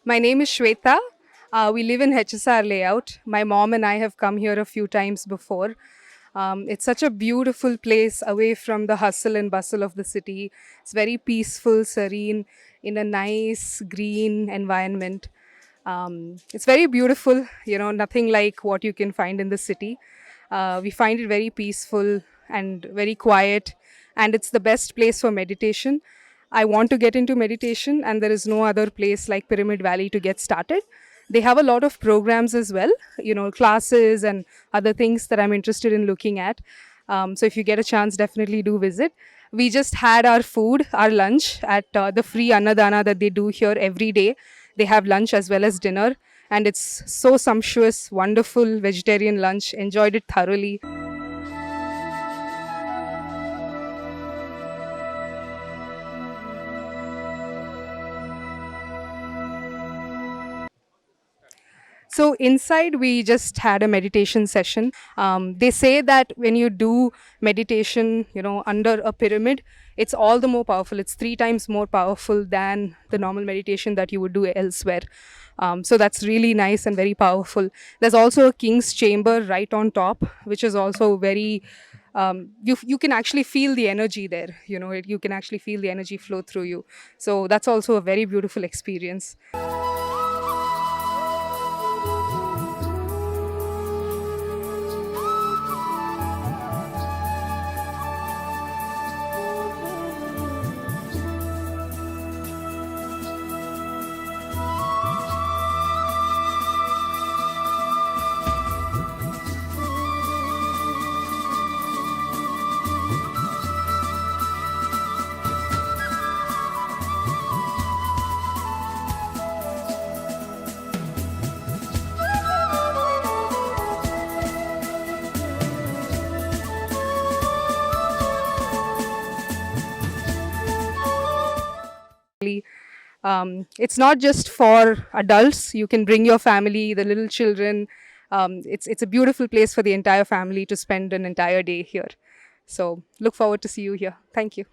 My name is Swetha. We live in HSR layout. My mom and I have come here a few times before. It's such a beautiful place away from the hustle and bustle of the city. It's very peaceful, serene, in a nice green environment. It's very beautiful, nothing like what you can find in the city. We find it very peaceful and very quiet, and it's the best place for meditation. I want to get into meditation, and there is no other place like Pyramid Valley to get started. They have a lot of programs as well, classes and other things that I'm interested in looking at. So if you get a chance, definitely do visit. We just had our food, our lunch at the free Annadana that they do here every day. They have lunch as well as dinner, and it's so sumptuous, wonderful vegetarian lunch. Enjoyed it thoroughly. So inside, we just had a meditation session. They say that when you do meditation, under a pyramid, it's all the more powerful. It's 3 times more powerful than the normal meditation that you would do elsewhere. So that's really nice and very powerful. There's also a king's chamber right on top, which is also very. You can actually feel the energy there. You can actually feel the energy flow through you. So that's also a very beautiful experience. It's not just for adults. You can bring your family, the little children. It's a beautiful place for the entire family to spend an entire day here. So look forward to see you here. Thank you.